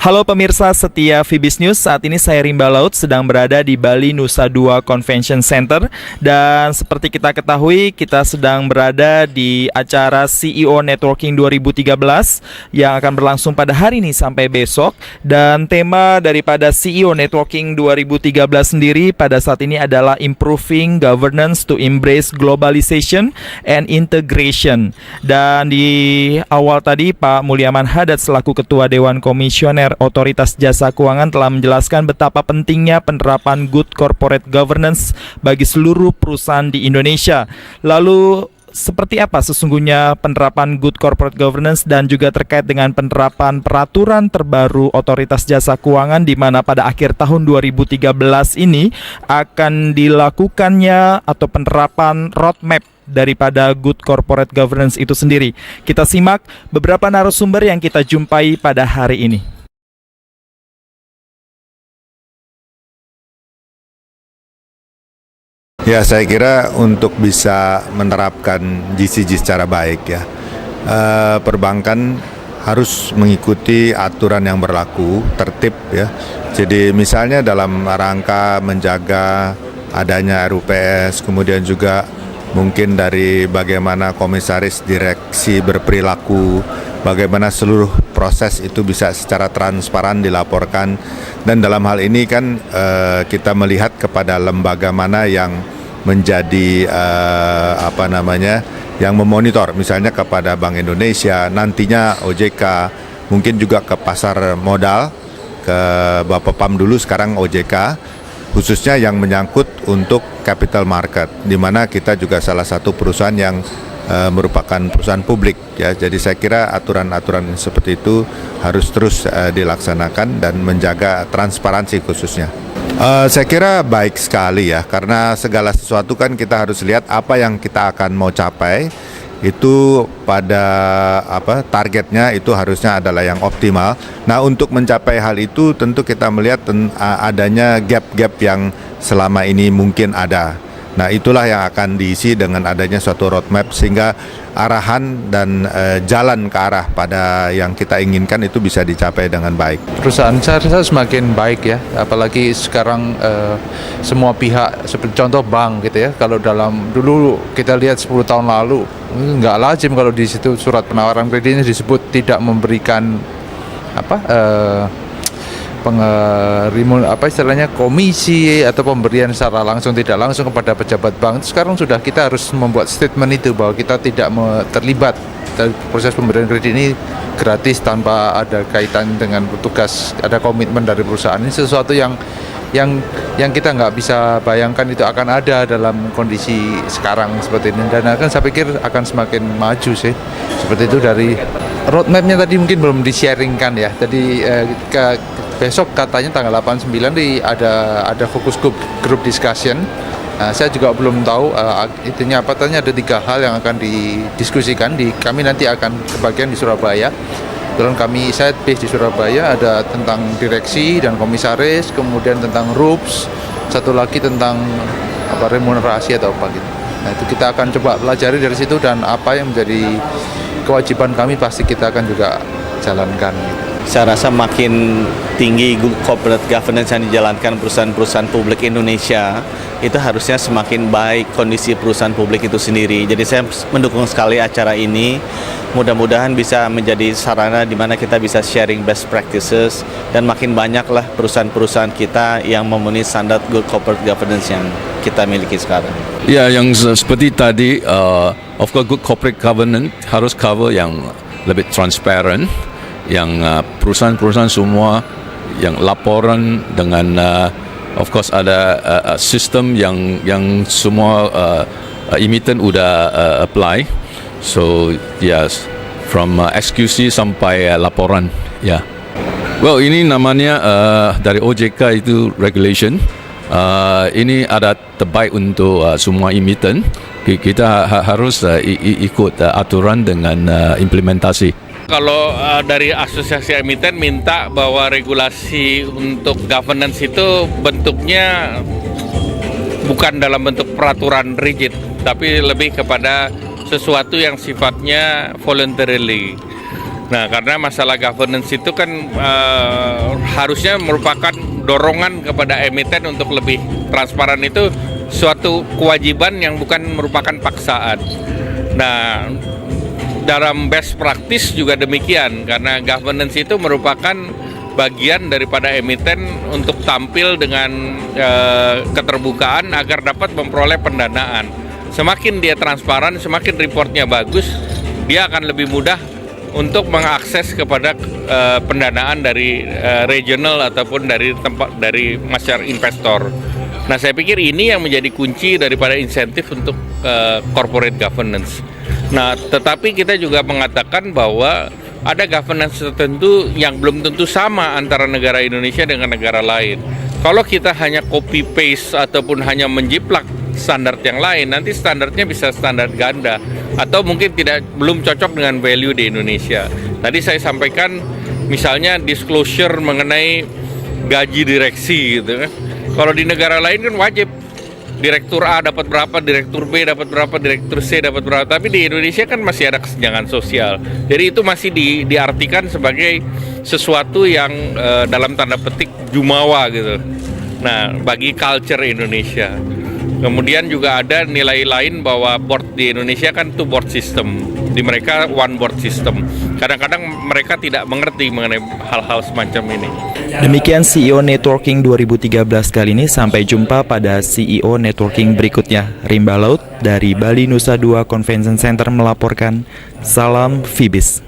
Halo pemirsa setia Fibis News, saat ini saya Rimba Laut sedang berada di Bali Nusa Dua Convention Center. Dan seperti kita ketahui, kita sedang berada di acara CEO Networking 2013 yang akan berlangsung pada hari ini sampai besok. Dan tema daripada CEO Networking 2013 sendiri pada saat ini adalah Improving Governance to Embrace Globalization and Integration. Dan di awal tadi Pak Mulyaman Hadad selaku Ketua Dewan Komisioner Otoritas Jasa Keuangan telah menjelaskan betapa pentingnya penerapan good corporate governance bagi seluruh perusahaan di Indonesia. Lalu seperti apa sesungguhnya penerapan good corporate governance dan juga terkait dengan penerapan peraturan terbaru Otoritas Jasa Keuangan di mana pada akhir tahun 2013 ini akan dilakukannya atau penerapan roadmap daripada good corporate governance itu sendiri. Kita simak beberapa narasumber yang kita jumpai pada hari ini. Ya, saya kira untuk bisa menerapkan GCG secara baik ya, perbankan harus mengikuti aturan yang berlaku, tertib ya. Jadi misalnya dalam rangka menjaga adanya RUPS, kemudian juga mungkin dari bagaimana komisaris direksi berperilaku, bagaimana seluruh proses itu bisa secara transparan dilaporkan. Dan dalam hal ini kan kita melihat kepada lembaga mana yang menjadi yang memonitor, misalnya kepada Bank Indonesia, nantinya OJK, mungkin juga ke pasar modal, ke Bapepam dulu sekarang OJK, khususnya yang menyangkut untuk capital market, di mana kita juga salah satu perusahaan yang merupakan perusahaan publik ya. Jadi saya kira aturan-aturan seperti itu harus terus dilaksanakan dan menjaga transparansi khususnya. Saya kira baik sekali ya, karena segala sesuatu kan kita harus lihat apa yang kita akan mau capai itu pada targetnya itu harusnya adalah yang optimal. Nah, untuk mencapai hal itu tentu kita melihat adanya gap-gap yang selama ini mungkin ada. Nah, itulah yang akan diisi dengan adanya suatu roadmap sehingga arahan dan jalan ke arah pada yang kita inginkan itu bisa dicapai dengan baik. Perusahaan saya rasa semakin baik ya, apalagi sekarang semua pihak seperti contoh bank gitu ya. Kalau dulu kita lihat 10 tahun lalu nggak lazim kalau di situ surat penawaran kreditnya disebut tidak memberikan komisi atau pemberian secara langsung tidak langsung kepada pejabat bank. Sekarang sudah kita harus membuat statement itu bahwa kita tidak terlibat dalam proses pemberian kredit ini gratis tanpa ada kaitan dengan petugas, ada komitmen dari perusahaan. Ini sesuatu yang kita nggak bisa bayangkan itu akan ada dalam kondisi sekarang seperti ini, dan saya pikir akan semakin maju sih. Seperti itu. Dari roadmapnya tadi mungkin belum di-sharingkan ya. Tadi besok katanya tanggal 8-9 ada fokus group discussion. Saya juga belum tahu intinya apa. Tanya ada 3 hal yang akan didiskusikan. Kami nanti akan kebagian di Surabaya. Kebetulan saya base di Surabaya, ada tentang direksi dan komisaris, kemudian tentang RUPS, satu lagi tentang remunerasi atau apa gitu. Nah, itu kita akan coba pelajari dari situ, dan apa yang menjadi kewajiban kami pasti kita akan juga jalankan gitu. Saya rasa makin tinggi corporate governance yang dijalankan perusahaan-perusahaan publik Indonesia, itu harusnya semakin baik kondisi perusahaan publik itu sendiri. Jadi saya mendukung sekali acara ini. Mudah-mudahan bisa menjadi sarana di mana kita bisa sharing best practices, dan makin banyaklah perusahaan-perusahaan kita yang memenuhi standar good corporate governance yang kita miliki sekarang. Ya, yang seperti tadi, of course good corporate governance harus cover yang lebih transparent, yang perusahaan-perusahaan semua yang laporan dengan of course ada sistem yang semua emiten udah apply. So yes, from execution sampai laporan ya. Well, ini namanya dari OJK itu regulation. Ini ada terbaik untuk semua emiten. Kita harus ikut aturan dengan implementasi. Kalau dari asosiasi emiten minta bahwa regulasi untuk governance itu bentuknya bukan dalam bentuk peraturan rigid, tapi lebih kepada sesuatu yang sifatnya voluntarily. Nah, karena masalah governance itu kan harusnya merupakan dorongan kepada emiten untuk lebih transparan, itu suatu kewajiban yang bukan merupakan paksaan. Nah, dalam best practice juga demikian, karena governance itu merupakan bagian daripada emiten untuk tampil dengan keterbukaan agar dapat memperoleh pendanaan. Semakin dia transparan, semakin reportnya bagus, dia akan lebih mudah untuk mengakses kepada pendanaan dari regional ataupun dari masyarakat investor. Nah, saya pikir ini yang menjadi kunci daripada insentif untuk corporate governance. Nah, tetapi kita juga mengatakan bahwa ada governance tertentu yang belum tentu sama antara negara Indonesia dengan negara lain. Kalau kita hanya copy paste ataupun hanya menjiplak standar yang lain, nanti standarnya bisa standar ganda atau mungkin belum cocok dengan value di Indonesia. Tadi saya sampaikan misalnya disclosure mengenai gaji direksi gitu kan. Kalau di negara lain kan wajib direktur A dapat berapa, direktur B dapat berapa, direktur C dapat berapa. Tapi di Indonesia kan masih ada kesenjangan sosial. Jadi itu masih diartikan sebagai sesuatu yang dalam tanda petik jumawa gitu. Nah, bagi culture Indonesia. Kemudian juga ada nilai lain bahwa board di Indonesia kan two board system, di mereka one board system. Kadang-kadang mereka tidak mengerti mengenai hal-hal semacam ini. Demikian CEO Networking 2013 kali ini. Sampai jumpa pada CEO Networking berikutnya. Rimba Laut dari Bali Nusa Dua Convention Center melaporkan. Salam Fibis.